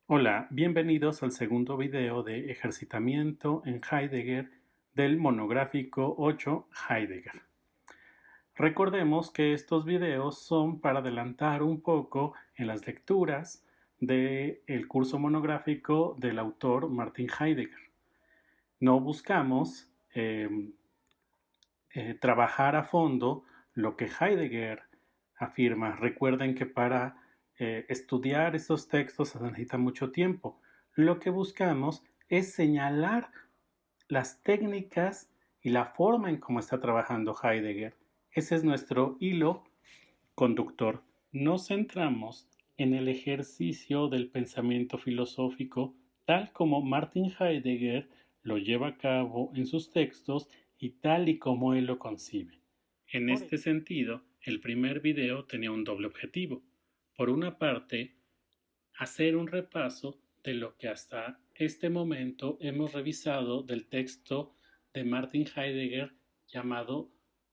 Hola, bienvenidos al segundo video de ejercitamiento en Heidegger del monográfico 8 Heidegger. Recordemos que estos videos son para adelantar un poco en las lecturas del curso monográfico del autor Martin Heidegger. No buscamos trabajar a fondo lo que Heidegger afirma. Recuerden que para estudiar estos textos se necesita mucho tiempo. Lo que buscamos es señalar las técnicas y la forma en cómo está trabajando Heidegger. Ese es nuestro hilo conductor. Nos centramos en el ejercicio del pensamiento filosófico tal como Martin Heidegger lo lleva a cabo en sus textos y tal y como él lo concibe. En este sentido, el primer video tenía un doble objetivo. Por una parte, hacer un repaso de lo que hasta este momento hemos revisado del texto de Martin Heidegger llamado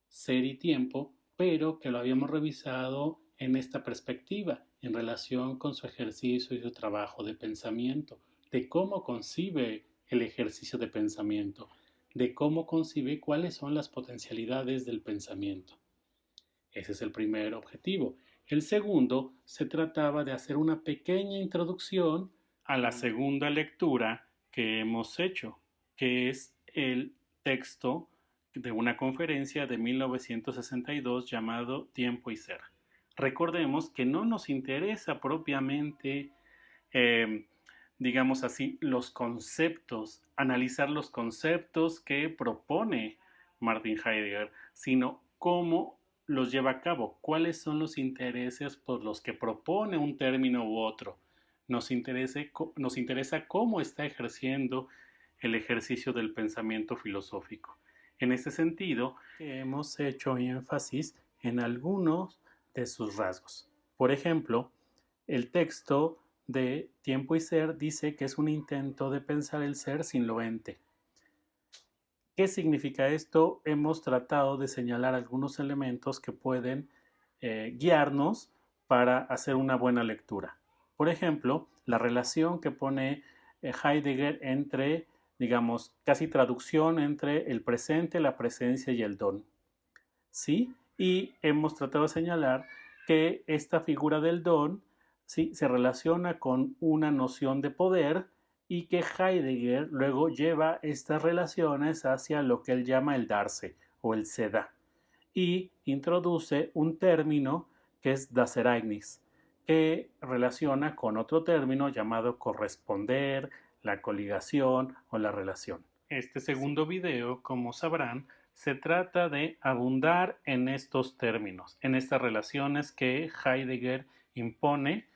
Ser y Tiempo, pero que lo habíamos revisado en esta perspectiva, en relación con su ejercicio y su trabajo de pensamiento, de cómo concibe el ejercicio de pensamiento, de cómo concibe cuáles son las potencialidades del pensamiento. Ese es el primer objetivo. El segundo se trataba de hacer una pequeña introducción a la segunda lectura que hemos hecho, que es el texto de una conferencia de 1962 llamado Tiempo y Ser. Recordemos que no nos interesa propiamente, eh, digamos así, los conceptos, analizar los conceptos que propone Martin Heidegger, sino cómo los lleva a cabo, cuáles son los intereses por los que propone un término u otro. Nos interesa cómo está ejerciendo el ejercicio del pensamiento filosófico. En este sentido, hemos hecho énfasis en algunos de sus rasgos. Por ejemplo, el texto de Tiempo y Ser dice que es un intento de pensar el ser sin lo ente. ¿Qué significa esto? Hemos tratado de señalar algunos elementos que pueden guiarnos para hacer una buena lectura. Por ejemplo, la relación que pone Heidegger entre, digamos, casi traducción entre el presente, la presencia y el don. ¿Sí? Y hemos tratado de señalar que esta figura del don, ¿sí?, se relaciona con una noción de poder y que Heidegger luego lleva estas relaciones hacia lo que él llama el darse o el se da y introduce un término que es das Ereignis, que relaciona con otro término llamado corresponder, la coligación o la relación. Este segundo video, como sabrán, se trata de abundar en estos términos, en estas relaciones que Heidegger impone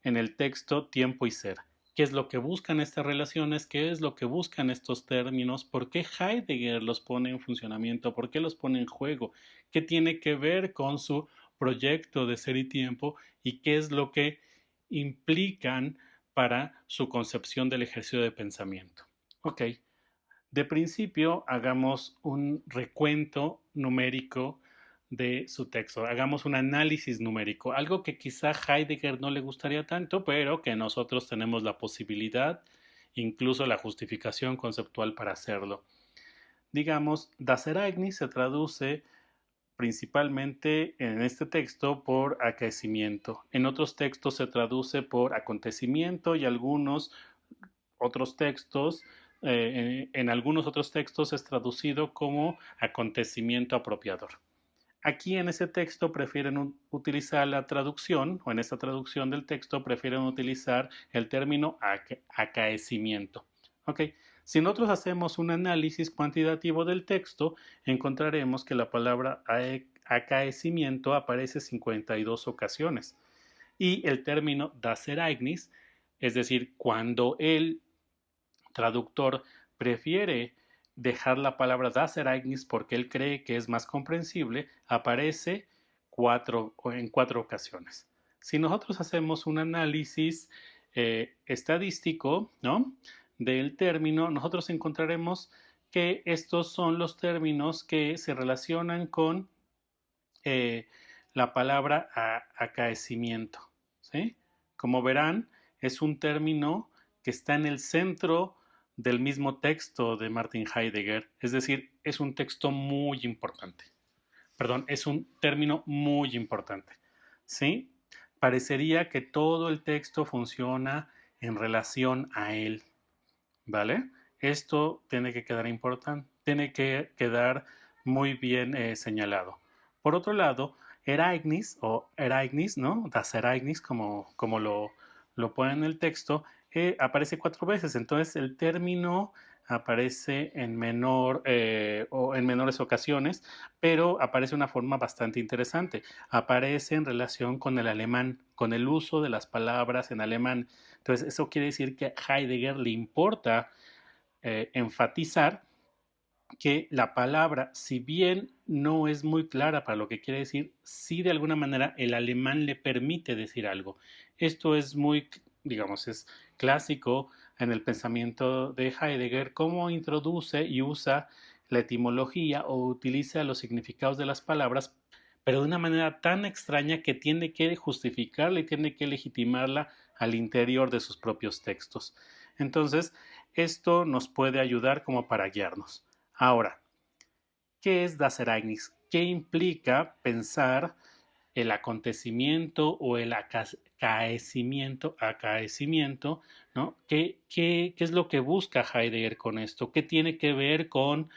en el texto Tiempo y Ser. ¿Qué es lo que buscan estas relaciones? ¿Qué es lo que buscan estos términos? ¿Por qué Heidegger los pone en funcionamiento? ¿Por qué los pone en juego? ¿Qué tiene que ver con su proyecto de Ser y Tiempo? ¿Y qué es lo que implican para su concepción del ejercicio de pensamiento? Ok, de principio hagamos un recuento numérico de su texto, hagamos un análisis numérico, algo que quizá Heidegger no le gustaría tanto, pero que nosotros tenemos la posibilidad, incluso la justificación conceptual para hacerlo. Digamos, Das Ereignis se traduce principalmente en este texto por acaecimiento. En otros textos se traduce por acontecimiento y algunos otros textos, en algunos otros textos es traducido como acontecimiento apropiador. Aquí en ese texto prefieren utilizar la traducción, o en esta traducción del texto prefieren utilizar el término acaecimiento. ¿Ok? Si nosotros hacemos un análisis cuantitativo del texto, encontraremos que la palabra acaecimiento aparece 52 ocasiones y el término das Ereignis, es decir, cuando el traductor prefiere dejar la palabra das Ereignis porque él cree que es más comprensible, aparece en cuatro ocasiones. Si nosotros hacemos un análisis estadístico, ¿no?, del término, nosotros encontraremos que estos son los términos que se relacionan con la palabra acaecimiento, ¿sí? Como verán, es un término que está en el centro del mismo texto de Martin Heidegger, es decir, es un texto muy importante. Perdón, es un término muy importante. ¿Sí? Parecería que todo el texto funciona en relación a él, ¿vale? Esto tiene que quedar importante, tiene que quedar muy bien señalado. Por otro lado, Ereignis o Ereignis, ¿no? Das Ereignis, como lo pone en el texto, aparece 4 veces. Entonces, el término aparece en menor o en menores ocasiones, pero aparece de una forma bastante interesante. Aparece en relación con el alemán, con el uso de las palabras en alemán. Entonces, eso quiere decir que a Heidegger le importa enfatizar que la palabra, si bien no es muy clara para lo que quiere decir, sí de alguna manera el alemán le permite decir algo. Esto es muy, digamos, es clásico en el pensamiento de Heidegger, cómo introduce y usa la etimología o utiliza los significados de las palabras, pero de una manera tan extraña que tiene que justificarla y tiene que legitimarla al interior de sus propios textos. Entonces, esto nos puede ayudar como para guiarnos. Ahora, ¿qué es Das Ereignis? ¿Qué implica pensar el acontecimiento o el acaecimiento, ¿no? ¿Qué es lo que busca Heidegger con esto? ¿Qué tiene que ver con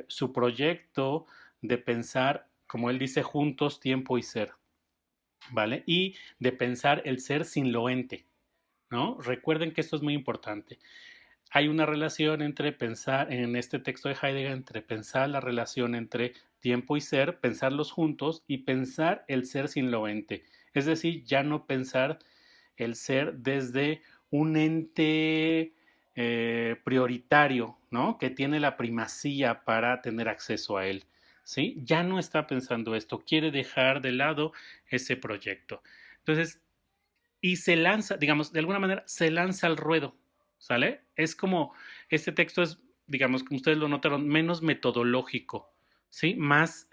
su proyecto de pensar, como él dice, juntos, tiempo y ser? ¿Vale? Y de pensar el ser sin lo ente, ¿no? Recuerden que esto es muy importante. Hay una relación entre pensar, en este texto de Heidegger, entre pensar la relación entre tiempo y ser, pensarlos juntos y pensar el ser sin lo ente. Es decir, ya no pensar el ser desde un ente prioritario, ¿no? Que tiene la primacía para tener acceso a él. ¿Sí? Ya no está pensando esto, quiere dejar de lado ese proyecto. Entonces, y se lanza, digamos, de alguna manera se lanza al ruedo, ¿sale? Es como, este texto es, digamos, como ustedes lo notaron, menos metodológico, ¿sí? Más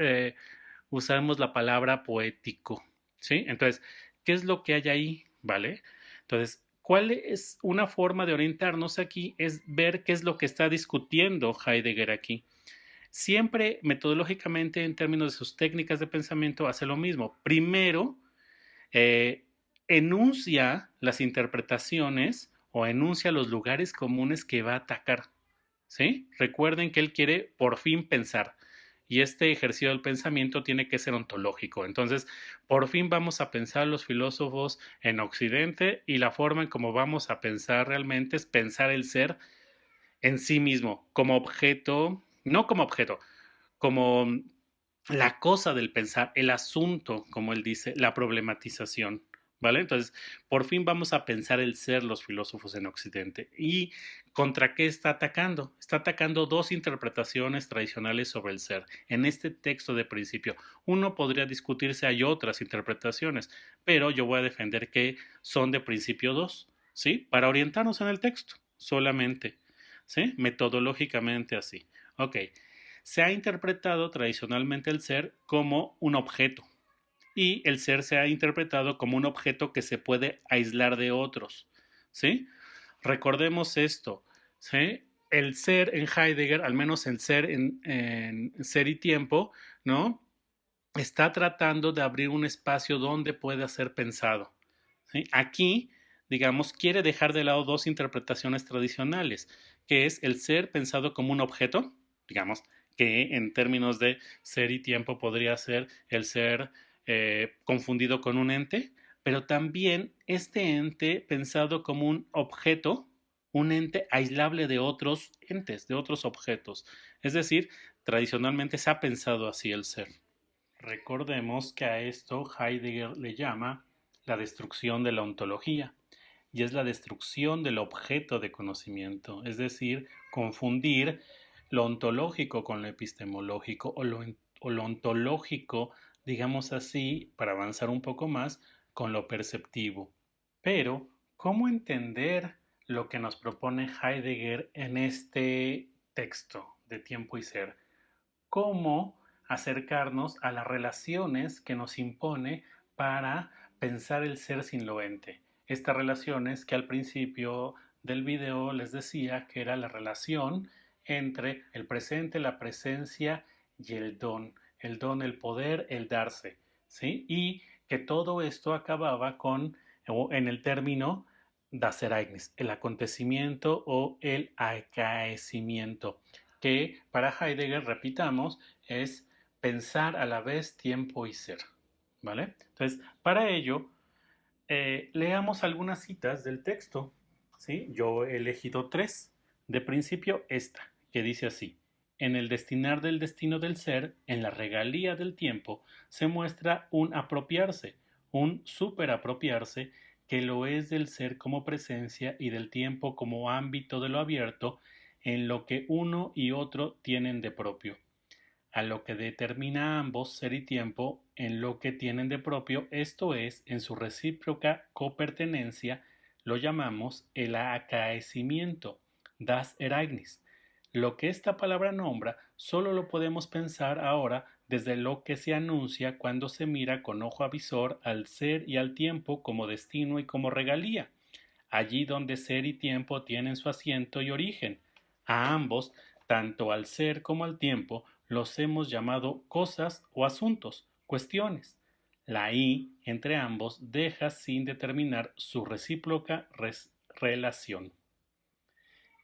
usamos la palabra poético, ¿sí? Entonces, ¿qué es lo que hay ahí? ¿Vale? Entonces, ¿cuál es una forma de orientarnos aquí? Es ver qué es lo que está discutiendo Heidegger aquí. Siempre metodológicamente, en términos de sus técnicas de pensamiento, hace lo mismo. Primero, eh, enuncia las interpretaciones o enuncia los lugares comunes que va a atacar. ¿Sí? Recuerden que él quiere por fin pensar. Y este ejercicio del pensamiento tiene que ser ontológico. Entonces, por fin vamos a pensar los filósofos en Occidente y la forma en cómo vamos a pensar realmente es pensar el ser en sí mismo, como objeto, no como objeto, como la cosa del pensar, el asunto, como él dice, la problematización. ¿Vale? Entonces, por fin vamos a pensar el ser los filósofos en Occidente. ¿Y contra qué está atacando? Está atacando dos interpretaciones tradicionales sobre el ser. En este texto de principio, uno podría discutirse, hay otras interpretaciones, pero yo voy a defender que son de principio dos, ¿sí? Para orientarnos en el texto, solamente, ¿sí? Metodológicamente así. Ok, se ha interpretado tradicionalmente el ser como un objeto y el ser se ha interpretado como un objeto que se puede aislar de otros, ¿sí? Recordemos esto, ¿sí? El ser en Heidegger, al menos el ser en ser y tiempo, ¿no? Está tratando de abrir un espacio donde pueda ser pensado, ¿sí? Aquí, digamos, quiere dejar de lado dos interpretaciones tradicionales, que es el ser pensado como un objeto, digamos, que en términos de ser y tiempo podría ser el ser confundido con un ente, pero también este ente pensado como un objeto, un ente aislable de otros entes, de otros objetos. Es decir, tradicionalmente se ha pensado así el ser. Recordemos que a esto Heidegger le llama la destrucción de la ontología, y es la destrucción del objeto de conocimiento, es decir, confundir lo ontológico con lo epistemológico o lo ontológico, digamos así, para avanzar un poco más, con lo perceptivo. Pero, ¿cómo entender lo que nos propone Heidegger en este texto de tiempo y ser? ¿Cómo acercarnos a las relaciones que nos impone para pensar el ser sin lo ente? Estas relaciones que al principio del video les decía que era la relación entre el presente, la presencia y el don, el poder, el darse, ¿sí? Y que todo esto acababa con, o en el término das Ereignis, el acontecimiento o el acaecimiento, que para Heidegger, repitamos, es pensar a la vez tiempo y ser, ¿vale? Entonces, para ello, leamos algunas citas del texto, ¿sí? Yo he elegido tres. De principio, esta, que dice así: en el destinar del destino del ser, en la regalía del tiempo, se muestra un apropiarse, un superapropiarse, que lo es del ser como presencia y del tiempo como ámbito de lo abierto, en lo que uno y otro tienen de propio, a lo que determina a ambos ser y tiempo en lo que tienen de propio, esto es, en su recíproca copertenencia, lo llamamos el acaecimiento, das Ereignis. Lo que esta palabra nombra solo lo podemos pensar ahora desde lo que se anuncia cuando se mira con ojo avisor al ser y al tiempo como destino y como regalía, allí donde ser y tiempo tienen su asiento y origen. A ambos, tanto al ser como al tiempo, los hemos llamado cosas o asuntos, cuestiones. La I entre ambos deja sin determinar su recíproca relación.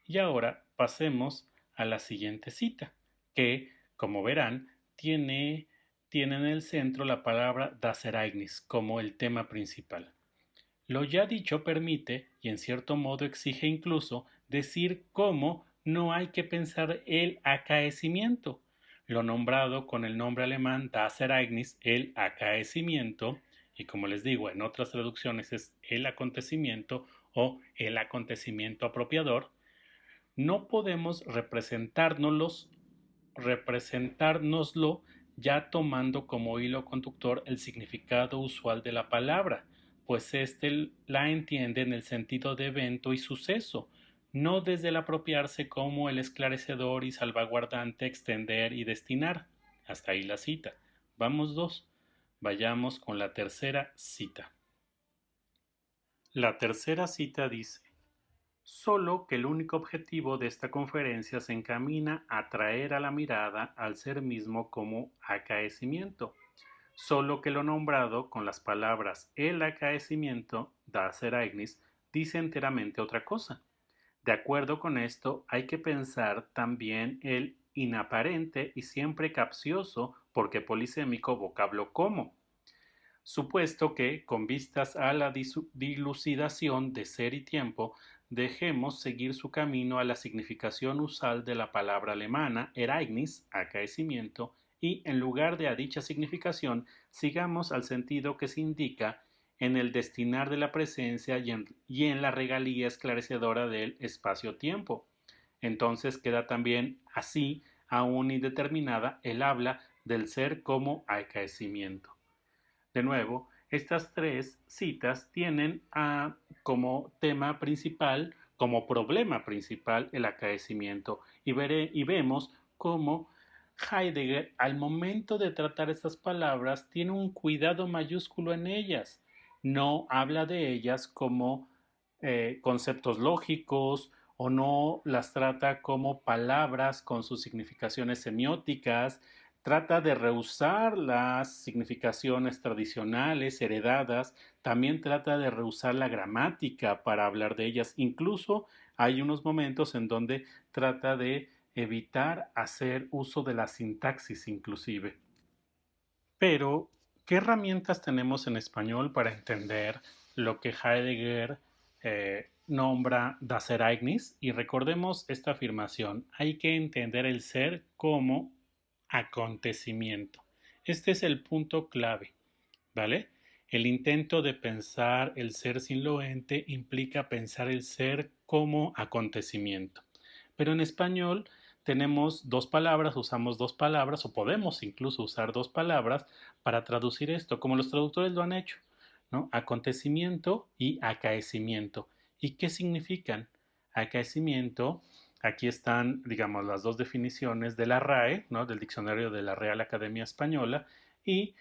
Y ahora pasemos a la siguiente cita, que, como verán, tiene en el centro la palabra das Ereignis como el tema principal. Lo ya dicho permite, y en cierto modo exige incluso, decir cómo no hay que pensar el acaecimiento. Lo nombrado con el nombre alemán das Ereignis, el acaecimiento, y como les digo, en otras traducciones es el acontecimiento o el acontecimiento apropiador, no podemos representárnoslo ya tomando como hilo conductor el significado usual de la palabra, pues éste la entiende en el sentido de evento y suceso, no desde el apropiarse como el esclarecedor y salvaguardante extender y destinar. Hasta ahí la cita. Vamos dos. Vayamos con la tercera cita. La tercera cita dice: solo que el único objetivo de esta conferencia se encamina a traer a la mirada al ser mismo como acaecimiento, solo que lo nombrado con las palabras el acaecimiento, das Ereignis, dice enteramente otra cosa. De acuerdo con esto, hay que pensar también el inaparente y siempre capcioso, porque polisémico, vocablo como, supuesto que, con vistas a la dilucidación de ser y tiempo, dejemos seguir su camino a la significación usual de la palabra alemana Ereignis, acaecimiento, y en lugar de a dicha significación, sigamos al sentido que se indica en el destinar de la presencia y en la regalía esclarecedora del espacio-tiempo. Entonces queda también así, aún indeterminada, el habla del ser como acaecimiento. De nuevo, estas tres citas tienen como tema principal, como problema principal, el acaecimiento. Y vemos cómo Heidegger, al momento de tratar estas palabras, tiene un cuidado mayúsculo en ellas. No habla de ellas como conceptos lógicos o no las trata como palabras con sus significaciones semióticas, trata de rehusar las significaciones tradicionales heredadas, también trata de rehusar la gramática para hablar de ellas, incluso hay unos momentos en donde trata de evitar hacer uso de la sintaxis inclusive. Pero, ¿qué herramientas tenemos en español para entender lo que Heidegger nombra das Ereignis? Y recordemos esta afirmación: hay que entender el ser como acontecimiento. Este es el punto clave, ¿vale? El intento de pensar el ser sin lo ente implica pensar el ser como acontecimiento. Pero en español tenemos dos palabras, usamos dos palabras, o podemos incluso usar dos palabras para traducir esto, como los traductores lo han hecho, ¿no? Acontecimiento y acaecimiento. ¿Y qué significan? Acaecimiento, aquí están, digamos, las dos definiciones de la RAE, ¿no? Del diccionario de la Real Academia Española, y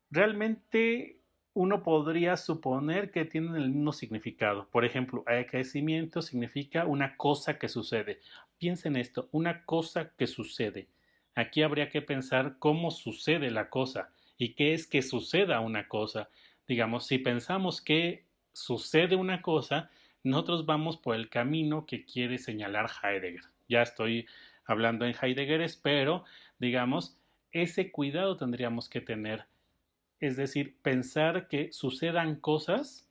realmente uno podría suponer que tienen el mismo significado. Por ejemplo, acaecimiento significa una cosa que sucede. Piensa en esto, una cosa que sucede. Aquí habría que pensar cómo sucede la cosa y qué es que suceda una cosa. Digamos, si pensamos que sucede una cosa, nosotros vamos por el camino que quiere señalar Heidegger. Ya estoy hablando en Heidegger, pero digamos, ese cuidado tendríamos que tener, es decir, pensar que sucedan cosas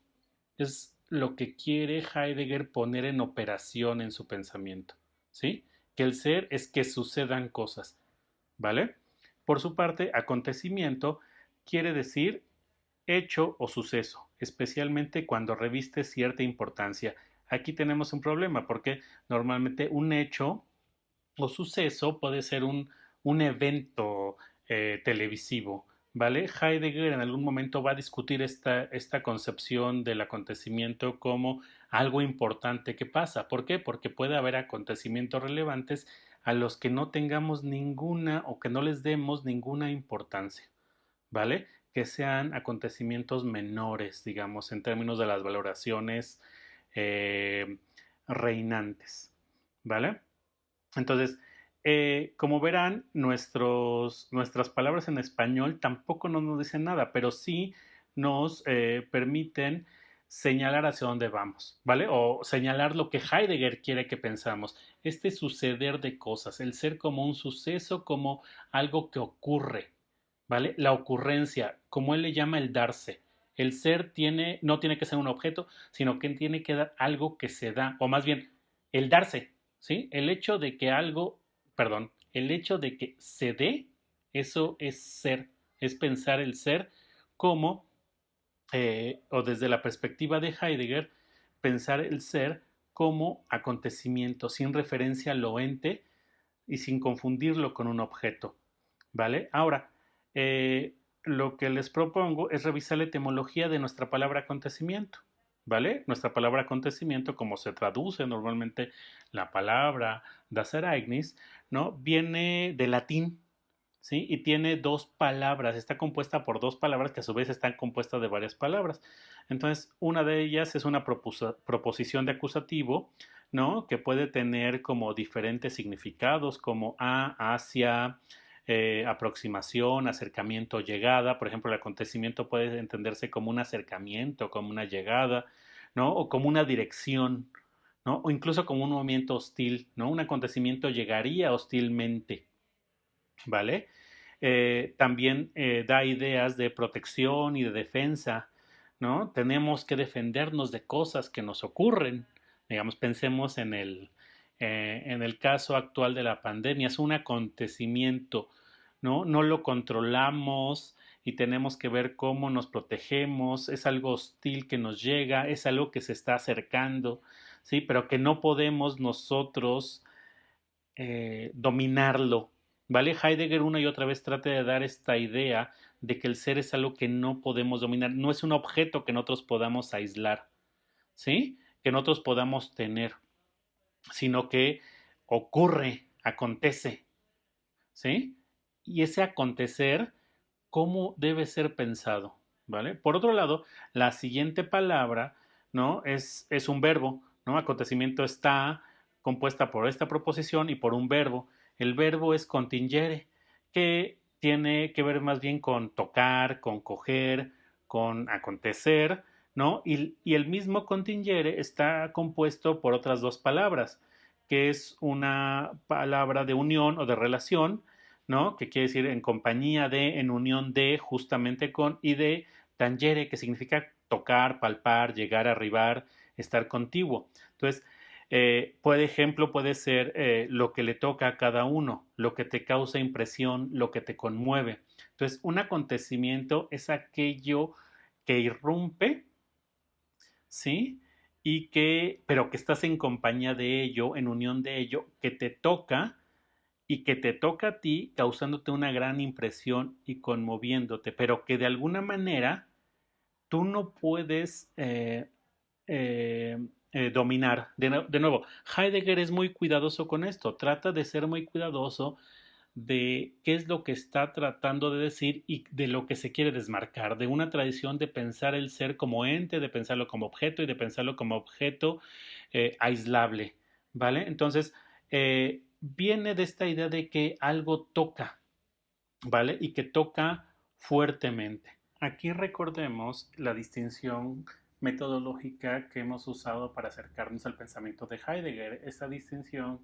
es lo que quiere Heidegger poner en operación en su pensamiento, ¿sí? Que el ser es que sucedan cosas, ¿vale? Por su parte, acontecimiento quiere decir hecho o suceso, especialmente cuando reviste cierta importancia. Aquí tenemos un problema porque normalmente un hecho o suceso puede ser un evento televisivo, ¿vale? Heidegger en algún momento va a discutir esta concepción del acontecimiento como algo importante que pasa. ¿Por qué? Porque puede haber acontecimientos relevantes a los que no tengamos ninguna o que no les demos ninguna importancia, ¿vale? Que sean acontecimientos menores, digamos, en términos de las valoraciones eh, reinantes, ¿vale? Entonces, como verán, nuestras palabras en español tampoco no nos dicen nada, pero sí nos permiten señalar hacia dónde vamos, ¿vale? O señalar lo que Heidegger quiere que pensamos. Este suceder de cosas, el ser como un suceso, como algo que ocurre, ¿vale? La ocurrencia, como él le llama el darse. El ser no tiene que ser un objeto, sino que tiene que dar algo que se da, o más bien, el darse, ¿sí? El hecho de que algo, perdón, el hecho de que se dé, eso es ser, es pensar el ser como, o desde la perspectiva de Heidegger, pensar el ser como acontecimiento, sin referencia a lo ente y sin confundirlo con un objeto, ¿vale? Ahora, lo que les propongo es revisar la etimología de nuestra palabra acontecimiento, ¿vale? Nuestra palabra acontecimiento, como se traduce normalmente la palabra das Ereignis, ¿no? Viene del latín, ¿sí? Y tiene dos palabras, está compuesta por dos palabras que a su vez están compuestas de varias palabras. Entonces, una de ellas es una proposición de acusativo, ¿no? Que puede tener como diferentes significados, como hacia, aproximación, acercamiento, llegada. Por ejemplo, el acontecimiento puede entenderse como un acercamiento, como una llegada, ¿no? O como una dirección, ¿no? O incluso como un movimiento hostil, ¿no? Un acontecimiento llegaría hostilmente, ¿vale? También da ideas de protección y de defensa, ¿no? Tenemos que defendernos de cosas que nos ocurren. Digamos, pensemos en el caso actual de la pandemia, es un acontecimiento, ¿no? No lo controlamos y tenemos que ver cómo nos protegemos, es algo hostil que nos llega, es algo que se está acercando, ¿sí? Pero que no podemos nosotros dominarlo, ¿vale? Heidegger una y otra vez trata de dar esta idea de que el ser es algo que no podemos dominar, no es un objeto que nosotros podamos aislar, ¿sí? Que nosotros podamos tener, sino que ocurre, acontece, ¿sí? Y ese acontecer, ¿cómo debe ser pensado? ¿Vale? Por otro lado, la siguiente palabra, ¿no? Es un verbo, ¿no? Acontecimiento está compuesta por esta proposición y por un verbo. El verbo es contingere, que tiene que ver más bien con tocar, con coger, con acontecer, ¿no? Y el mismo contingere está compuesto por otras dos palabras, que es una palabra de unión o de relación, ¿no? Que quiere decir en compañía de, en unión de, justamente con, y de tangere, que significa tocar, palpar, llegar, arribar, estar contiguo. Entonces, por ejemplo, puede ser lo que le toca a cada uno, lo que te causa impresión, lo que te conmueve. Entonces, un acontecimiento es aquello que irrumpe, ¿sí? Pero que estás en compañía de ello, en unión de ello, que te toca y que te toca a ti causándote una gran impresión y conmoviéndote, pero que de alguna manera tú no puedes eh, dominar. De nuevo, Heidegger es muy cuidadoso con esto, trata de ser muy cuidadoso de qué es lo que está tratando de decir y de lo que se quiere desmarcar, de una tradición de pensar el ser como ente, de pensarlo como objeto y de pensarlo como objeto aislable, ¿vale? Entonces, viene de esta idea de que algo toca, ¿vale? Y que toca fuertemente. Aquí recordemos la distinción metodológica que hemos usado para acercarnos al pensamiento de Heidegger, esa distinción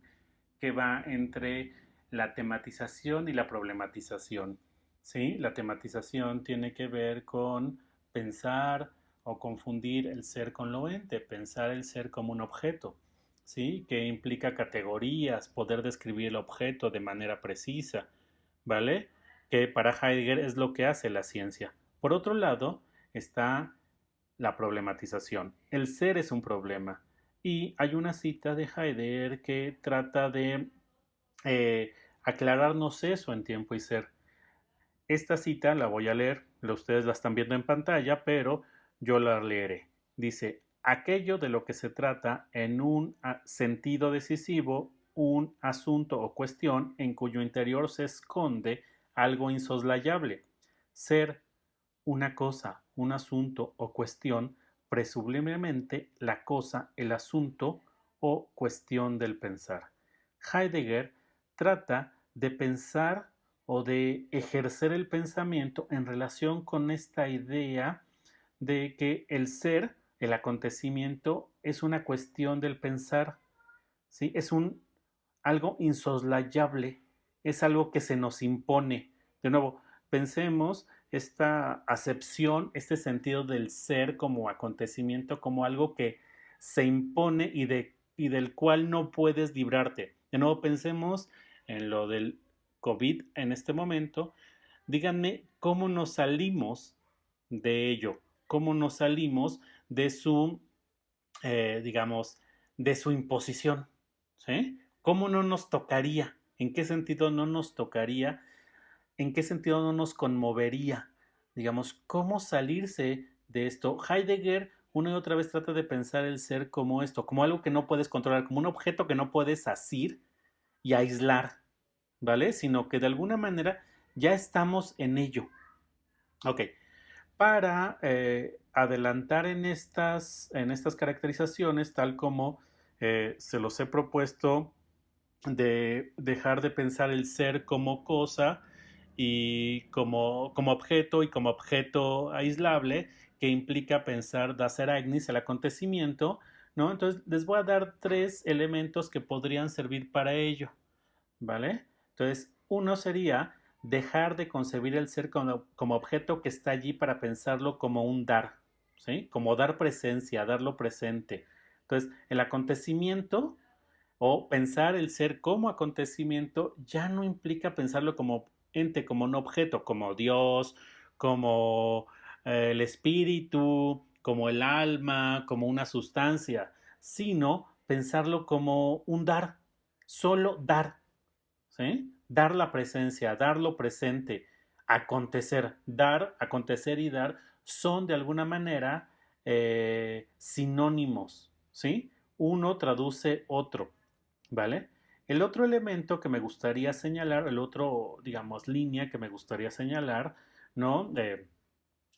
que va entre la tematización y la problematización. ¿Sí? La tematización tiene que ver con pensar o confundir el ser con lo ente, pensar el ser como un objeto, ¿sí? Que implica categorías, poder describir el objeto de manera precisa, ¿vale? Que para Heidegger es lo que hace la ciencia. Por otro lado, está la problematización. El ser es un problema. Y hay una cita de Heidegger que trata de aclararnos eso en tiempo y ser. Esta cita la voy a leer, ustedes la están viendo en pantalla, pero yo la leeré. Dice, aquello de lo que se trata en un sentido decisivo, un asunto o cuestión en cuyo interior se esconde algo insoslayable. Ser una cosa, un asunto o cuestión, presumiblemente la cosa, el asunto o cuestión del pensar. Heidegger trata de pensar o de ejercer el pensamiento en relación con esta idea de que el ser, el acontecimiento, es una cuestión del pensar, ¿sí? Es algo insoslayable, es algo que se nos impone. De nuevo, pensemos esta acepción, este sentido del ser como acontecimiento, como algo que se impone y del cual no puedes librarte. De nuevo, pensemos en lo del COVID en este momento. Díganme cómo nos salimos de ello, cómo nos salimos de su, digamos, de su imposición, ¿sí? ¿Cómo no nos tocaría? ¿En qué sentido no nos tocaría? ¿En qué sentido no nos conmovería? Digamos, ¿cómo salirse de esto? Heidegger una y otra vez trata de pensar el ser como esto, como algo que no puedes controlar, como un objeto que no puedes asir y aislar, ¿vale? Sino que de alguna manera ya estamos en ello. Ok, para adelantar en estas caracterizaciones, tal como se los he propuesto de dejar de pensar el ser como cosa y como objeto y como objeto aislable, que implica pensar das Ereignis, el acontecimiento, ¿no? Entonces les voy a dar tres elementos que podrían servir para ello, ¿vale? Entonces, uno sería dejar de concebir el ser como objeto que está allí para pensarlo como un dar, ¿sí? Como dar presencia, darlo presente. Entonces, el acontecimiento o pensar el ser como acontecimiento ya no implica pensarlo como ente, como un objeto, como Dios, como el espíritu, como el alma, como una sustancia, sino pensarlo como un dar, solo dar, ¿sí? Dar la presencia, dar lo presente, acontecer, dar, acontecer y dar son de alguna manera sinónimos, ¿sí? Uno traduce otro, ¿vale? El otro elemento que me gustaría señalar, el otro, digamos, línea que me gustaría señalar, ¿no?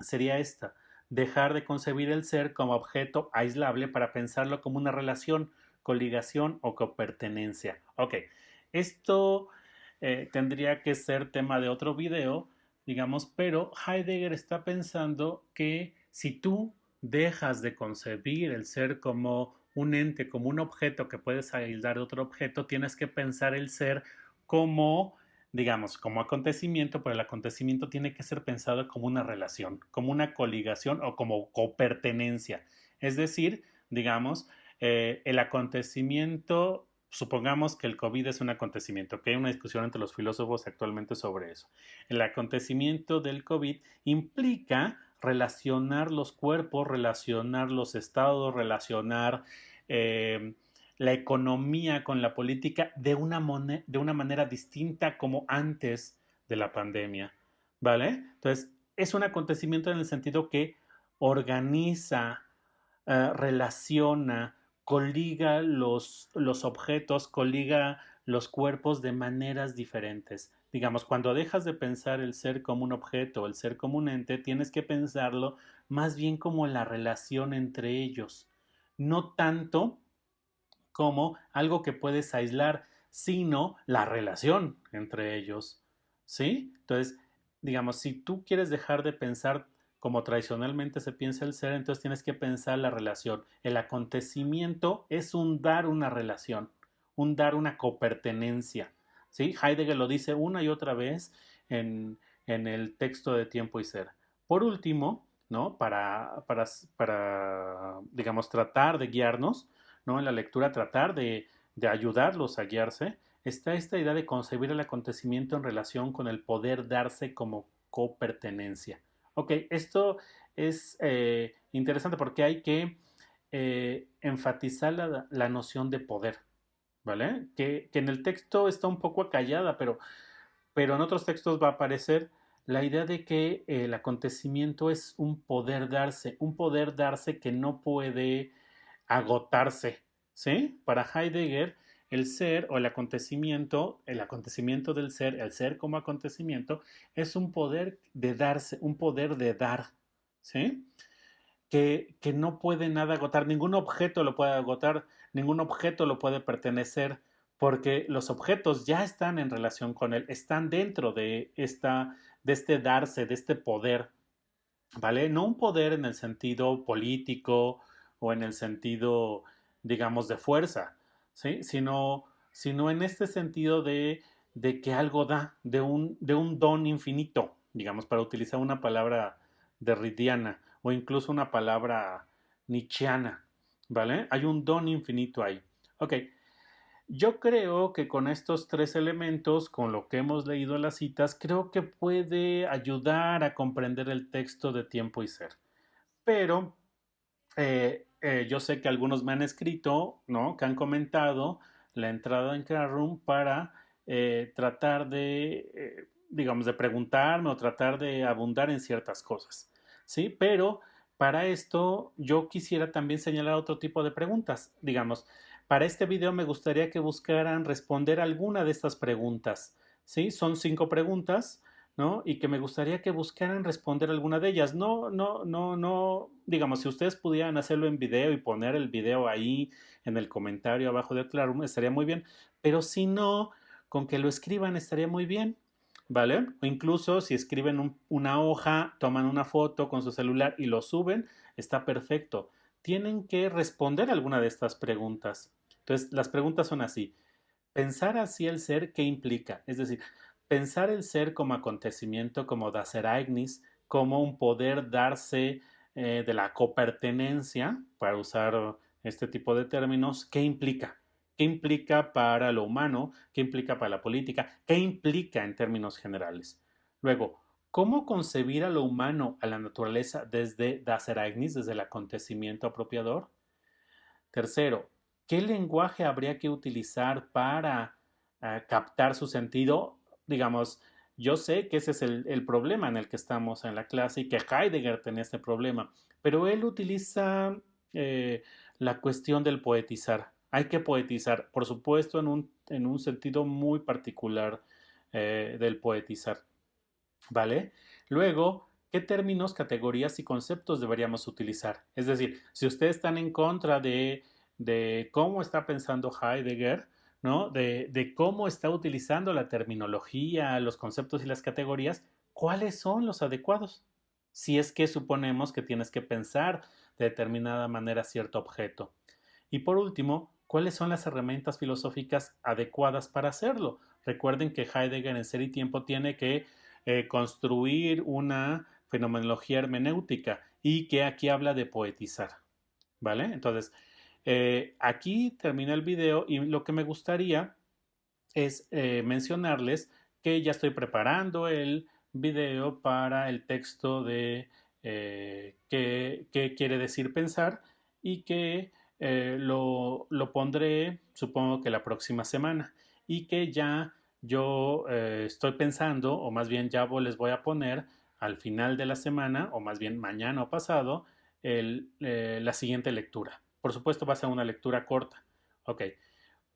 Sería esta, dejar de concebir el ser como objeto aislable para pensarlo como una relación, coligación o copertenencia. Ok, esto tendría que ser tema de otro video, digamos, pero Heidegger está pensando que si tú dejas de concebir el ser como un ente, como un objeto que puedes aislar de otro objeto, tienes que pensar el ser como, digamos, como acontecimiento, pero el acontecimiento tiene que ser pensado como una relación, como una coligación o como copertenencia. Es decir, digamos, el acontecimiento, supongamos que el COVID es un acontecimiento, que hay una discusión entre los filósofos actualmente sobre eso. El acontecimiento del COVID implica relacionar los cuerpos, relacionar los estados, relacionar la economía con la política de una manera distinta como antes de la pandemia, ¿vale? Entonces, es un acontecimiento en el sentido que organiza, relaciona, coliga los objetos, coliga los cuerpos de maneras diferentes. digamos, cuando dejas de pensar el ser como un objeto, el ser como un ente, tienes que pensarlo más bien como la relación entre ellos, no tanto como algo que puedes aislar, sino la relación entre ellos, ¿sí? Entonces, digamos, si tú quieres dejar de pensar como tradicionalmente se piensa el ser, entonces tienes que pensar la relación. El acontecimiento es un dar una relación, un dar una copertenencia, ¿sí? Heidegger lo dice una y otra vez en el texto de Tiempo y Ser. Por último, ¿no? Para, digamos, tratar de guiarnos, ¿no? En la lectura tratar de ayudarlos a guiarse, está esta idea de concebir el acontecimiento en relación con el poder darse como copertenencia. Ok, esto es interesante porque hay que enfatizar la noción de poder, ¿vale? Que en el texto está un poco acallada, pero en otros textos va a aparecer la idea de que el acontecimiento es un poder darse que no puede agotarse, ¿sí? Para Heidegger, el ser o el acontecimiento del ser, el ser como acontecimiento, es un poder de darse, un poder de dar, ¿sí? Que no puede nada agotar, ningún objeto lo puede agotar, ningún objeto lo puede pertenecer, porque los objetos ya están en relación con él, están dentro de este darse, de este poder, ¿vale? No un poder en el sentido político o en el sentido, digamos, de fuerza, ¿sí? Sino en este sentido de que algo da, de un don infinito, digamos, para utilizar una palabra derridiana o incluso una palabra nietzscheana, ¿vale? Hay un don infinito ahí. Ok, yo creo que con estos tres elementos, con lo que hemos leído en las citas, creo que puede ayudar a comprender el texto de Tiempo y Ser. Pero yo sé que algunos me han escrito, ¿no? Que han comentado la entrada en Classroom para tratar digamos, de preguntarme o tratar de abundar en ciertas cosas, ¿sí? Pero para esto yo quisiera también señalar otro tipo de preguntas. Digamos, para este video me gustaría que buscaran responder alguna de estas preguntas, ¿sí? Son 5 preguntas, ¿no? Y que me gustaría que buscaran responder alguna de ellas. No, digamos, si ustedes pudieran hacerlo en video y poner el video ahí en el comentario abajo de Classroom, estaría muy bien, pero si no, con que lo escriban estaría muy bien, ¿vale? O incluso si escriben una hoja, toman una foto con su celular y lo suben, está perfecto. Tienen que responder alguna de estas preguntas. Entonces, las preguntas son así. Pensar así el ser, ¿qué implica? Es decir, pensar el ser como acontecimiento, como Dasereignis, como un poder darse de la copertenencia, para usar este tipo de términos, ¿qué implica? ¿Qué implica para lo humano? ¿Qué implica para la política? ¿Qué implica en términos generales? Luego, ¿cómo concebir a lo humano, a la naturaleza, desde Dasereignis, desde el acontecimiento apropiador? Tercero, ¿qué lenguaje habría que utilizar para captar su sentido? Digamos, yo sé que ese es el problema en el que estamos en la clase y que Heidegger tenía este problema, pero él utiliza eh, la cuestión del poetizar. Hay que poetizar, por supuesto, en un sentido muy particular del poetizar. ¿Vale? Luego, ¿qué términos, categorías y conceptos deberíamos utilizar? Es decir, si ustedes están en contra de cómo está pensando Heidegger, ¿no? De cómo está utilizando la terminología, los conceptos y las categorías, ¿cuáles son los adecuados? Si es que suponemos que tienes que pensar de determinada manera cierto objeto. Y por último, ¿cuáles son las herramientas filosóficas adecuadas para hacerlo? Recuerden que Heidegger en Ser y Tiempo tiene que construir una fenomenología hermenéutica y que aquí habla de poetizar, ¿vale? Entonces, aquí termina el video y lo que me gustaría es mencionarles que ya estoy preparando el video para el texto de qué quiere decir pensar y que lo pondré, supongo que la próxima semana, y que ya yo estoy pensando, o más bien ya les voy a poner al final de la semana, o más bien mañana o pasado, la siguiente lectura. Por supuesto va a ser una lectura corta. Ok.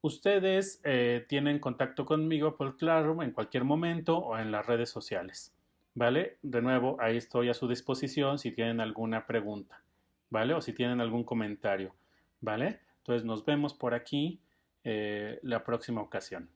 Ustedes tienen contacto conmigo por Classroom en cualquier momento o en las redes sociales, ¿vale? De nuevo, ahí estoy a su disposición si tienen alguna pregunta, ¿vale? O si tienen algún comentario, ¿vale? Entonces nos vemos por aquí la próxima ocasión.